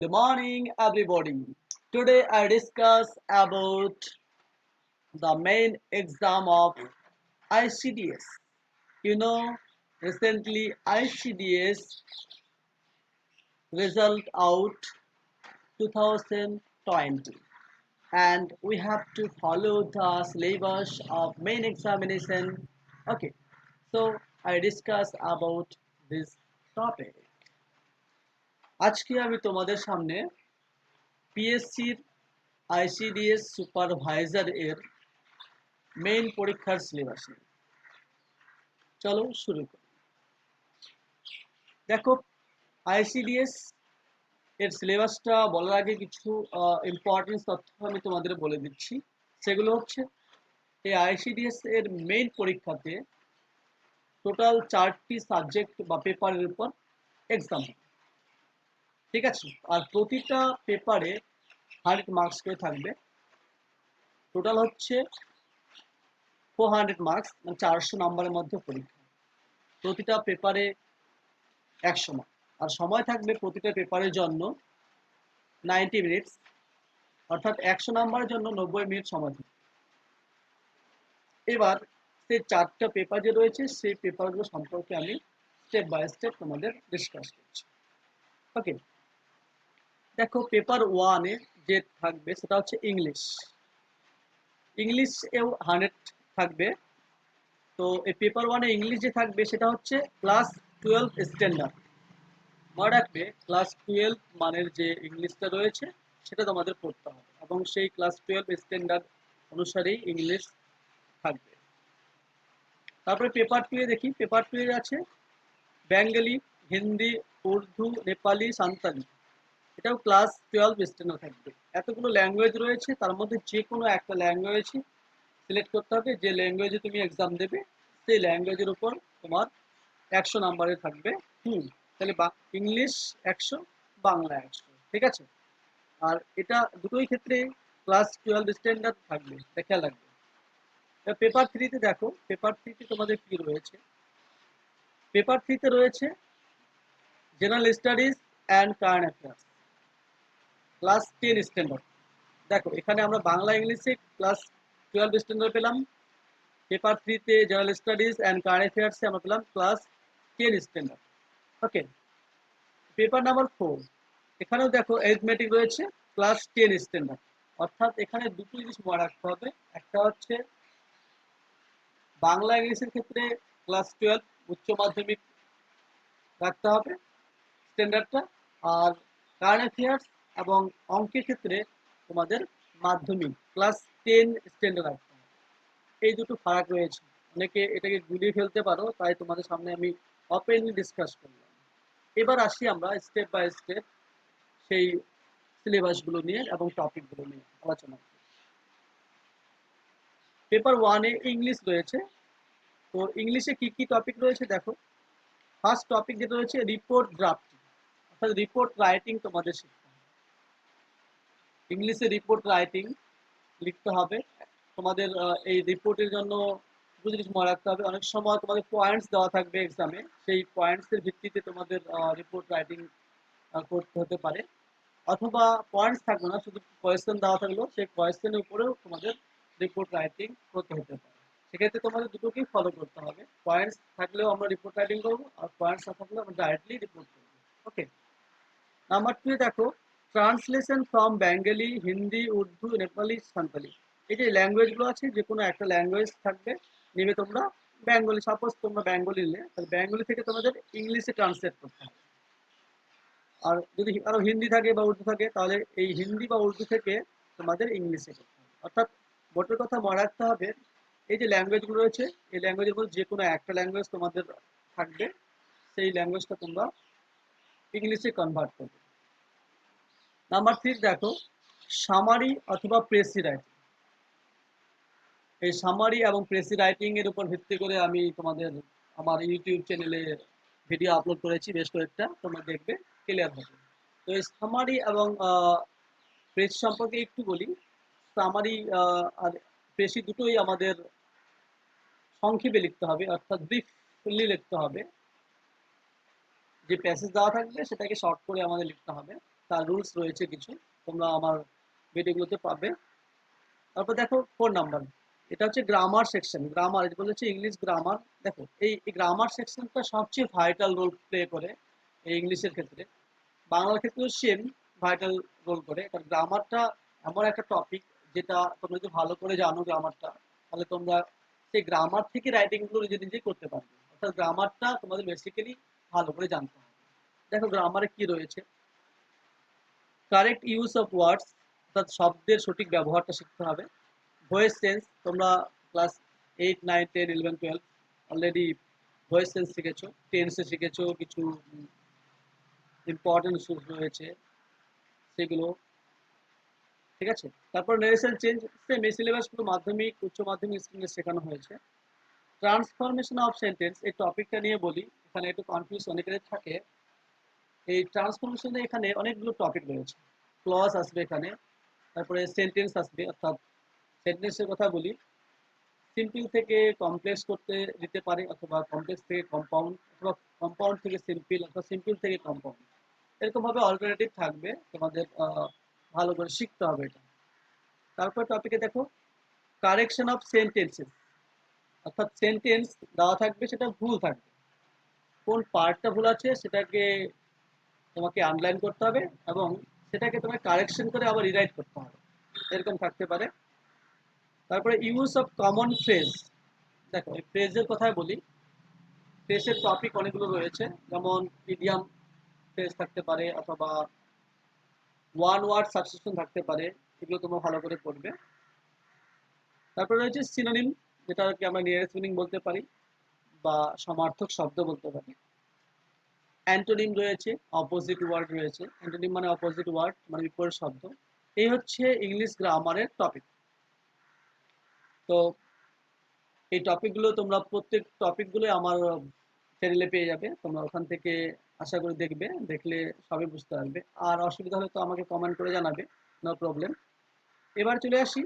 Good morning, everybody. Today I discuss about the main exam of ICDS. You know, recently ICDS result out 2020, and we have to follow the syllabus of main examination. Okay, so I discuss about this topic. আজকে আমি তোমাদের সামনে পিএসসির ICDS supervisor এর main পরীক্ষার syllabus নিয়ে চলো শুরু করি। দেখো, আইসিডিএস এর সিলেবাসটা বলার আগে কিছু ইম্পর্টেন্ট তথ্য আমি তোমাদের বলে দিচ্ছি। সেগুলো হচ্ছে, এই আইসিডিএস এর মেইন পরীক্ষাতে টোটাল 4টি সাবজেক্ট বা পেপারের উপর এক্সাম হবে, ঠিক আছে? আর প্রতিটা পেপারে 100 মার্কস করে থাকবে। টোটাল হচ্ছে 400 মার্কস, মানে 400 নম্বরের মধ্যে পরীক্ষা। প্রতিটা পেপারে 100 মার্ক, আর সময় থাকবে প্রতিটা পেপারের জন্য 90 মিনিটস, অর্থাৎ 100 নাম্বারের জন্য 90 মিনিট সময় থাকে। এবার সেই 4টা পেপার যে রয়েছে সেই পেপারগুলো সম্পর্কে আমি স্টেপ বাই স্টেপ তোমাদের ডিসকাস করছি। ওকে, দেখো, পেপার 1-এ যে থাকবে সেটা হচ্ছে ইংলিশ। ইংলিশেও 100 থাকবে। তো এই পেপার 1-এ ইংলিশ যে থাকবে সেটা হচ্ছে ক্লাস 12 স্ট্যান্ডার্ড। মনে রাখবে, ক্লাস 12 মানের যে ইংলিশটা রয়েছে সেটা তোমাদের পড়তে হবে, এবং সেই ক্লাস 12 স্ট্যান্ডার্ড অনুসারেই ইংলিশ থাকবে। তারপরে পেপার 2-এ দেখি, পেপার 2-এ আছে বেঙ্গলি, হিন্দি, উর্দু, নেপালি, সাঁওতালি। এটাও ক্লাস 12 স্ট্যান্ডার্ড থাকবে। এতগুলো ল্যাঙ্গুয়েজ রয়েছে, তার মধ্যে যে কোনো একটা ল্যাঙ্গুয়েজ সিলেক্ট করতে হবে। যে ল্যাঙ্গুয়েজে তুমি এক্সাম দেবে সেই ল্যাঙ্গুয়েজের উপর তোমার 100 নাম্বারে থাকবে। তাহলে ইংলিশ 100, বাংলা 100, ঠিক আছে? আর এটা দুটোই ক্ষেত্রে ক্লাস 12 স্ট্যান্ডার্ড থাকবে, এটা খেয়াল রাখবে। পেপার 3-তে দেখো, পেপার 3-তে তোমাদের কি রয়েছে? পেপার 3-তে রয়েছে general studies and current affairs, class 10 standard. দেখো, এখানে আমরা বাংলা ইংলিশে ক্লাস 12 স্ট্যান্ডার্ড পেলাম। পেপার 3-তে জেনারেল স্টাডিজ অ্যান্ড কারেন্ট অ্যাফেয়ার্সে আমরা পেলাম class 10 standard. Okay, paper number 4, এখানেও দেখো অ্যারিথমেটিক রয়েছে ক্লাস 10 স্ট্যান্ডার্ড। অর্থাৎ এখানে দুটো জিনিস মনে রাখতে হবে। একটা হচ্ছে বাংলা ইংলিশের ক্ষেত্রে ক্লাস 12 উচ্চ মাধ্যমিক রাখতে হবে স্ট্যান্ডার্ডটা, আর কারেন্ট অ্যাফেয়ার্স এবং অঙ্কের ক্ষেত্রে তোমাদের মাধ্যমিক ক্লাস 10 স্ট্যান্ডার্ড রাখতে হবে। এই দুটো ফারাক রয়েছে, অনেকে এটাকে গুলিয়ে ফেলতে পারো, তাই তোমাদের সামনে আমি ওপেনলি ডিসকাস করলাম। এবার আসি আমরা স্টেপ বাই স্টেপ সেই সিলেবাসগুলো নিয়ে এবং টপিকগুলো নিয়ে আলোচনা করি। পেপার 1-এ ইংলিশ রয়েছে। তো ইংলিশে কি কি টপিক রয়েছে দেখো। ফার্স্ট টপিক যেটা রয়েছে রিপোর্ট ড্রাফটিং, অর্থাৎ রিপোর্ট রাইটিং তোমাদের শিখতে হবে। ইংলিশে রিপোর্ট রাইটিং লিখতে হবে তোমাদের। এই রিপোর্টের জন্য দুটো জিনিস মনে রাখতে হবে। অনেক সময় তোমাদের পয়েন্টস দেওয়া থাকবে এক্সামে, সেই পয়েন্টসের ভিত্তিতে তোমাদের রিপোর্ট রাইটিং করতে হতে পারে, অথবা পয়েন্টস থাকবে না, শুধু কোয়েশ্চেন দেওয়া থাকলো, সেই কোয়েশ্চেনের উপরেও তোমাদের রিপোর্ট রাইটিং করতে হতে পারে। সেক্ষেত্রে তোমাদের দুটোকেই ফলো করতে হবে। পয়েন্টস থাকলেও আমরা রিপোর্ট রাইটিং করবো, আর পয়েন্টস না থাকলেও আমরা ডাইরেক্টলি রিপোর্ট করবো। ওকে, নাম্বার 2 দেখো translation from Bengali, Hindi, Urdu, Nepali, Santali. এই যে ল্যাঙ্গুয়েজগুলো আছে, যে কোনো একটা ল্যাঙ্গুয়েজ থাকবে, নেবে তোমরা। বেঙ্গলি, সাপোজ তোমরা বেঙ্গলি নিলে, তাহলে বেঙ্গলি থেকে তোমাদের ইংলিশে ট্রান্সলেট করতে হবে। আর যদি আরো হিন্দি থাকে বা উর্দু থাকে, তাহলে এই হিন্দি বা উর্দু থেকে তোমাদের ইংলিশে করতে হবে। অর্থাৎ মোটের কথা মনে রাখতে হবে, এই যে ল্যাঙ্গুয়েজগুলো রয়েছে এই ল্যাঙ্গুয়েজের মধ্যে যে কোনো একটা ল্যাঙ্গুয়েজ তোমাদের থাকবে, সেই ল্যাঙ্গুয়েজটা তোমরা ইংলিশে কনভার্ট করবে। নাম্বার 3 দেখো সামারি অথবা প্রেসি রাইটিং। এই সামারি এবং প্রেসি রাইটিং এর উপর ভিত্তি করে আমি তোমাদের আমার ইউটিউব চ্যানেলে ভিডিও আপলোড করেছি বেশ কয়েকটা, তোমরা দেখবে, ক্লিয়ার হবে। তো এই সামারি এবং প্রেস সম্পর্কে একটু বলি। সামারি আর প্রেসি দুটোই আমাদের সংক্ষেপে লিখতে হবে, অর্থাৎ ব্রিফলি লিখতে হবে। যে প্যাসেজ দেওয়া থাকবে সেটাকে শর্ট করে আমাদের লিখতে হবে। তার রুলস রয়েছে কিছু, তোমরা আমার ভিডিওগুলোতে পাবে। তারপর দেখো 4 নাম্বার, এটা হচ্ছে গ্রামার সেকশন। গ্রামার এটা বলেছে ইংলিশ গ্রামার। দেখো এই গ্রামার সেকশনটা সবচেয়ে ভাইটাল রোল প্লে করে এই ইংলিশের ক্ষেত্রে, বাংলার ক্ষেত্রেও সেম ভাইটাল রোল করে। কারণ গ্রামারটা এমন একটা টপিক যেটা তোমরা যদি ভালো করে জানো গ্রামারটা, তাহলে তোমরা সেই গ্রামার থেকে রাইটিংগুলো নিজে নিজেই করতে পারবে। অর্থাৎ গ্রামারটা তোমাদের বেসিক্যালি ভালো করে জানতে হবে। দেখো গ্রামারে কি রয়েছে, কারেক্ট ইউজ অফ ওয়ার্ডস, অর্থাৎ শব্দের সঠিক ব্যবহারটা শিখতে হবে। ভয়েস সেন্স, তোমরা ক্লাস 8, 9, 10, 11, 12 অলরেডি ভয়েস সেন্স শিখেছো, টেন্সে শিখেছো, কিছু ইম্পর্টেন্ট ইস্যুস রয়েছে সেগুলো, ঠিক আছে। তারপর নেরেশন চেঞ্জ, সেম এই সিলেবাসগুলো মাধ্যমিক উচ্চ মাধ্যমিক স্কুলে শেখানো হয়েছে। ট্রান্সফরমেশন অফ সেন্টেন্স, এই টপিকটা নিয়ে বলি, এখানে একটু কনফিউজ অনেকের থাকে। এই ট্রান্সফরমেশনে এখানে অনেকগুলো টপিক রয়েছে, ক্লজ আসবে এখানে, তারপরে সেন্টেন্স আসবে, অর্থাৎ সেন্টেন্সের কথা বলি, সিম্পল থেকে কমপ্লেক্স করতে দিতে পারে, অথবা কমপ্লেক্স থেকে কম্পাউন্ড, অথবা কম্পাউন্ড থেকে সিম্পল, অথবা সিম্পল থেকে কম্পাউন্ড, এরকমভাবে অল্টারনেটিভ থাকবে, তোমাদের ভালো করে শিখতে হবে এটা। তারপর টপিকে দেখো কারেকশন অফ সেন্টেন্সেস, অর্থাৎ সেন্টেন্স দেওয়া থাকবে সেটা ভুল থাকবে, কোন পার্টটা ভুল আছে সেটাকে তোমাকে আন্ডারলাইন করতে হবে এবং সেটাকে তোমাকে কারেকশন করে আবার রিরাইট করতে হবে, এরকম থাকতে পারে। তারপরে ইউজ অফ কমন ফ্রেজ, দেখো এই ফ্রেজের কথাই বলি, ফ্রেজের টপিক অনেকগুলো রয়েছে, যেমন ইডিয়াম ফ্রেজ থাকতে পারে, অথবা ওয়ান ওয়ার্ড সাবস্টিটিউশন থাকতে পারে, এগুলো তোমরা ভালো করে পড়বে। তারপরে রয়েছে সিনোনিম, যেটাকে আমরা নিয়ারেস্ট মিনিং বলতে পারি বা সমার্থক শব্দ বলতে পারি। অ্যান্টোনিম রয়েছে, অপোজিট ওয়ার্ড রয়েছে, অ্যান্টোনিম মানে অপোজিট ওয়ার্ড মানে বিপরীত শব্দ। এই হচ্ছে ইংলিশ গ্রামারের টপিক। তো এই টপিকগুলো তোমরা প্রত্যেক টপিকগুলো আমার চ্যানেলে পেয়ে যাবে, তোমরা ওখান থেকে আশা করি দেখবে, দেখলে সবই বুঝতে পারবে। আর অসুবিধা হলে তো আমাকে কমেন্ট করে জানাবে, নো প্রবলেম। এবার চলে আসি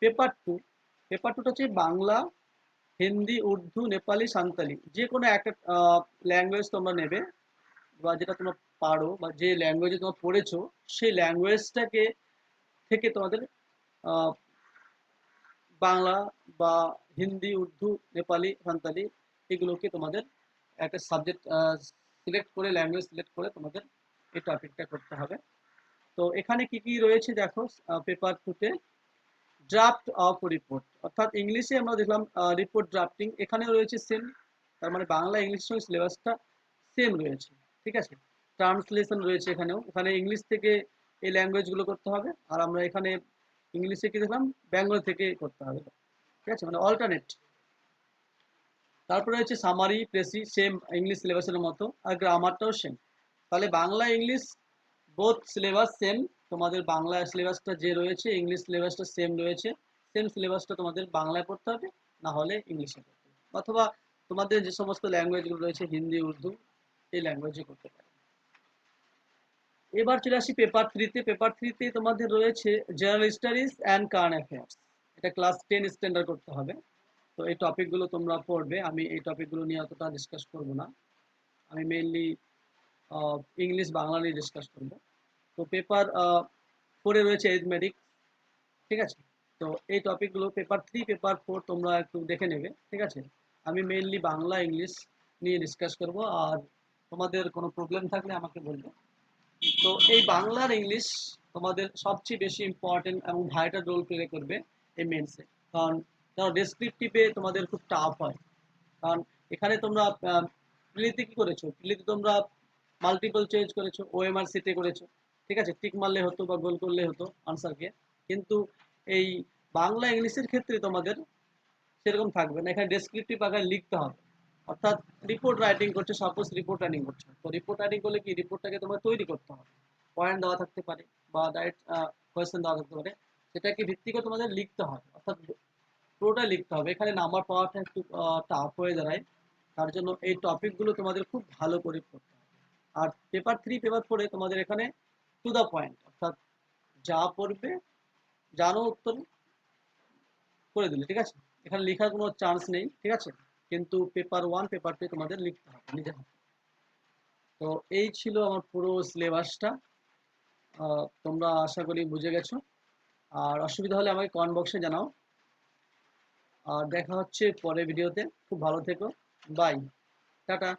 পেপার টু। পেপার টুটা হচ্ছে বাংলা, হিন্দি, উর্দু, নেপালি, সাঁওতালি, যে কোনো একটা ল্যাঙ্গুয়েজ তোমরা নেবে, বা যেটা তোমরা পারো বা যে ল্যাঙ্গুয়েজে তোমরা পড়েছো সেই ল্যাঙ্গুয়েজটাকে থেকে তোমাদের বাংলা বা হিন্দি, উর্দু, নেপালি, সাঁওতালি, এগুলোকে তোমাদের একটা সাবজেক্ট সিলেক্ট করে, ল্যাঙ্গুয়েজ সিলেক্ট করে তোমাদের এই টপিকটা করতে হবে। তো এখানে কি কি রয়েছে দেখো পেপার টুতে, ড্রাফট অফ রিপোর্ট, অর্থাৎ ইংলিশে আমরা দেখলাম রিপোর্ট ড্রাফটিং, এখানেও রয়েছে সেম, তার মানে বাংলা ইংলিশ সঙ্গে সিলেবাসটা সেম রয়েছে, ঠিক আছে। ট্রান্সলেশন রয়েছে এখানেও, এখানে ইংলিশ থেকে এই ল্যাঙ্গুয়েজগুলো করতে হবে, আর আমরা এখানে ইংলিশে কি দেখলাম বেঙ্গল থেকে করতে হবে, ঠিক আছে, মানে অল্টারনেট। তারপরে হচ্ছে সামারি, প্রেসি, সেম ইংলিশ সিলেবাসের মতো, আর গ্রামারটাও সেম। তাহলে Bangla English both syllabus same, তোমাদের বাংলা সিলেবাসটা যে রয়েছে ইংলিশ সিলেবাসটা সেম রয়েছে, সেম সিলেবাসটা তোমাদের বাংলায় পড়তে হবে, না হলে ইংলিশে পড়তে হবে, অথবা তোমাদের যে সমস্ত ল্যাঙ্গুয়েজগুলো রয়েছে হিন্দি, উর্দু, এই ল্যাঙ্গুয়েজে করতে পারে। এবার চলে আসি পেপার থ্রিতে। পেপার থ্রিতে তোমাদের রয়েছে general studies and current affairs, এটা ক্লাস 10 স্ট্যান্ডার্ড করতে হবে। তো এই টপিকগুলো তোমরা পড়বে, আমি এই টপিকগুলো নিয়ে অতটা ডিসকাস করব না, আমি মেইনলি ইংলিশ বাংলা নিয়ে ডিসকাস করব। তো পেপার 4-এ রয়েছে অ্যারিথমেটিক, ঠিক আছে। তো এই টপিকগুলো পেপার 3, পেপার 4 তোমরা একটু দেখে নেবে, ঠিক আছে। আমি মেইনলি বাংলা ইংলিশ নিয়ে ডিসকাস করব, আর তোমাদের কোনো প্রবলেম থাকলে আমাকে বলবে। তো এই বাংলা আর ইংলিশ তোমাদের সবচেয়ে বেশি ইম্পর্টেন্ট এবং ভাইটাল রোল প্লে করবে এই মেন্সে, কারণ ডেসক্রিপটিভে তোমাদের খুব টাফ হয়। কারণ এখানে তোমরা প্রিলিতে কি করেছো, প্রিলিতে তোমরা মাল্টিপল চেঞ্জ করেছো, ওএমআর সিটে করেছো, ঠিক আছে, টিক মারলে হতো বা গোল করলে হতো আনসারকে। কিন্তু এই বাংলা ইংলিশের ক্ষেত্রে তোমাদের সেরকম থাকবে না, এখানে ডেসক্রিপটিভ আকারে লিখতে হবে। অর্থাৎ রিপোর্ট রাইটিং করছে, সাপোজ রিপোর্ট রাইটিং করছে, তো রিপোর্ট রাইটিং করলে কি রিপোর্টটাকে তোমার তৈরি করতে হবে, পয়েন্ট দেওয়া থাকতে পারে বা ডাইরেক্ট কোয়েশ্চেন দেওয়া থাকতে পারে, সেটাকে ভিত্তি করে তোমাদের লিখতে হবে, অর্থাৎ পুরোটা লিখতে হবে। এখানে নাম্বার পাওয়াটা একটু টাফ হয়ে দাঁড়ায়, তার জন্য এই টপিকগুলো তোমাদের খুব ভালো করে পড়তে হবে। আর পেপার 3, পেপার 4-এ তোমাদের এখানে টু দ্য পয়েন্ট, অর্থাৎ যা পড়বে জানো উত্তর করে দিলে, ঠিক আছে, এখানে লেখার কোনো চান্স নেই, ঠিক আছে। কিন্তু পেপার 1, পেপার 2 তোমাদের লিখতে হবে নিজে হাতে। তো এই ছিল আমার পুরো সিলেবাসটা। তোমরা আশা করি বুঝে গেছো। আর অসুবিধা হলে আমাকে কমেন্ট বক্সে জানাও। আর দেখা হচ্ছে পরের ভিডিওতে। খুব ভালো থেকো। বাই। টাটা।